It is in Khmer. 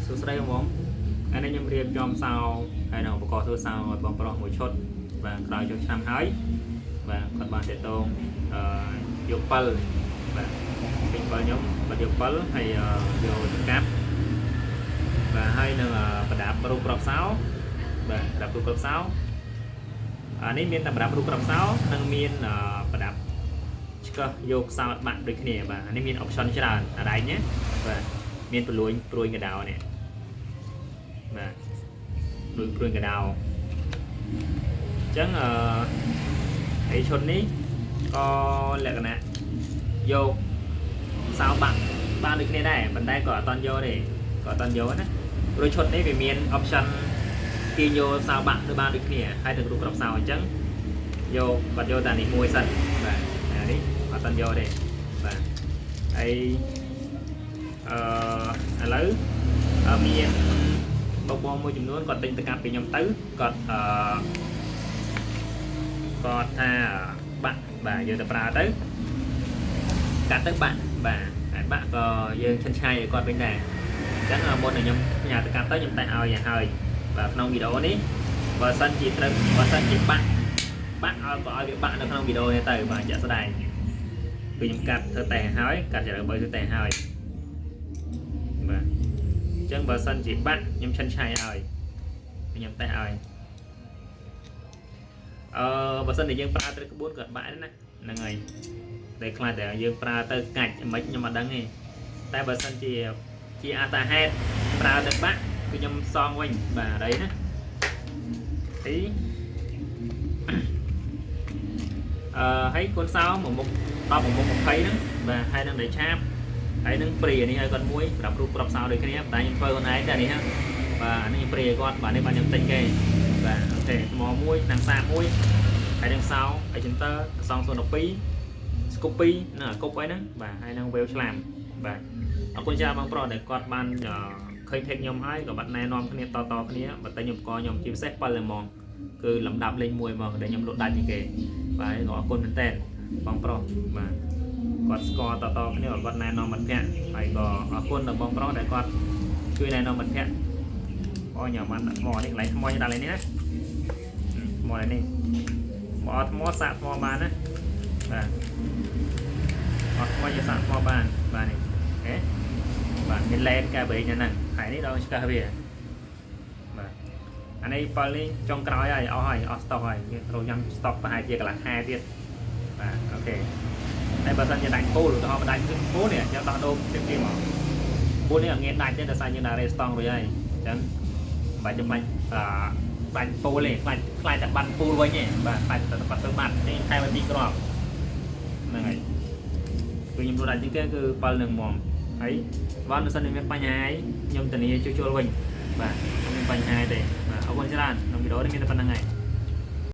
សួស្តីបងថ្ងៃនេះខ្ញុំរៀបចំសោហើយនៅឧបករណ៍ធ្វើសោឲ្យបងប្រុសមួយឈុតបាទក្រោយចូលឆ្នាំហើយបាទគាត់បានតេតងយក7បាទពេញ7ខ្ញុំបាត់យក7ហើយយកទៅកាប់បាទហើយនឹងប្រដាប់រូបក្របសោបាទប្រដាប់រូបក្របសោអានេះមានតែប្រដាប់រូបក្របសោនិងមានប្រដាប់ឆ្កឹះយកសោបាក់ដូចគ្នាបាទអានេះមាន option ច្រើនអាដៃណាបាទមានព្រួយកដោនេះបាទព្រួយកដោអញ្ចឹងហើយឈុតនេះក៏លក្ខណៈយកសោបាក់បានដូចគ្នាដែរប៉ុន្តែក៏អត់តន់យកទេក៏អត់តន់យកណាព្រោះឈុតនេះវាមាន option ទាញយកសោបាក់ទៅបានដូចគ្នាហើយទាំងរូបក្របសោអញ្ចឹងយកគាត់យកតែនេះមួយសិនបាទនេះអត់តន់យកទេបាទហើយឥឡូវមានបងមួយចំនួនគាត់ទិញទៅកាប់ពីខ្ញុំទៅគាត់គាត់ថាបាក់បាទយកទៅប្រើទៅកាត់ទៅបាក់បាទហើយបាក់ក៏យើងឆិនឆៃឲ្យគាត់វិញដែរអញ្ចឹងមុនខ្ញុំផ្ញើទៅកាត់ទៅខ្ញុំតែឲ្យយ៉ាងហើយបាទក្នុងវីដេអូនេះបើសិនជាត្រូវបើសិនជាបាក់ឲ្យក៏ឲ្យវាបាក់នៅក្នុងវីដេអូនេះទៅបាទជាក់ស្ដែងគឺខ្ញុំកាត់ធ្វើតែហើយកាត់ច្រើនបើធ្វើតែហើយបាទអញ្ចឹងបើសិនជាបាក់ខ្ញុំឆិនឆៃឲ្យខ្ញុំតេះឲ្យបើសិនជាយើងប្រើទៅក្បួនក៏បាក់ណាហ្នឹងហើយតែខ្លាចតែយើងប្រើទៅកាច់មិនខ្ញុំអត់ដឹងទេតែបើសិនជាអតាហេតុប្រើទៅបាក់គឺខ្ញុំសងវិញបាទអីណាទីហើយកូនសោមួយមុខ10មួយមុខ20ហ្នឹងបាទហើយនឹងដៃឆាបហើយនឹងព្រីនេះឲ្យគាត់មួយប្រាប់រូបក្របសោដូចគ្នាតែខ្ញុំធ្វើខ្លួនឯងតែនេះហ្នឹងបាទអានេះព្រីឲ្យគាត់បាទនេះបាទខ្ញុំទិញគេបាទអូខេថ្មមួយឆ្នាំងសាបមួយហើយនឹងសោអេជិនតើកសង012ស្គូពីនិងអាគប់អីហ្នឹងបាទហើយនឹងវេវឆ្លាមបាទអរគុណច្រើនបងប្រុសដែលគាត់បានឃើញ page ខ្ញុំហើយក៏បាត់ណែនាំគ្នាតគ្នាបើតែខ្ញុំក៏ខ្ញុំជាពិសេស7ហ្មងគឺលំដាប់លេខ1ហ្មងដែលខ្ញុំលក់ដាច់ជាងគេបាទក៏អរគុណមែនតើបងប្រុសបាទគាត់ស្គាល់តគ្នាគាត់ណែនាំមិត្តភ័ក្តិហើយក៏អរគុណដល់បងប្រុសដែលគាត់ជួយណែនាំមិត្តភ័ក្តិអូញ៉ាំបានថ្មនេះកន្លែងថ្មដល់នេះណាថ្មនេះមកថ្មសាកថ្មបានណាបាទអត់ថ្មយកសាកថ្មបានបាទនេះហេបាទមានឡែនកែបេហ្នឹងហើយនេះដល់ឆ្កឹះវាបាទអានេះ7នេះចុងក្រោយហើយអស់ហើយអស់ស្តុកហើយត្រូវញ៉ាំស្តុកប្រហែលជាកន្លះខែទៀតបាទអូខេតែបើសិនជាដាច់ពូលទៅហោដាច់គឺពូលនេះយើងដោះដូរទៀតមកពូលនេះអត់ងាយដាច់ទេដោយសារយើងដាក់រេស្តង់រួចហើយអញ្ចឹងបាច់ចាំបាច់ពូលទេខ្លាចតែបាត់ពូលវិញទេបាទខ្លាចតែបាត់ទៅបាត់នេះខែวันទីក្របហ្នឹងហើយគឺខ្ញុំលក់ដាច់ជាងគេគឺ7នឹងហ្មងហើយបើមិនសិនមានបញ្ហាខ្ញុំធានាជួសជុលវិញបាទkhôngមានបញ្ហាទេបាទអរគុណច្រើនក្នុងវីដេអូនេះមានតែប៉ុណ្្នឹងហើយ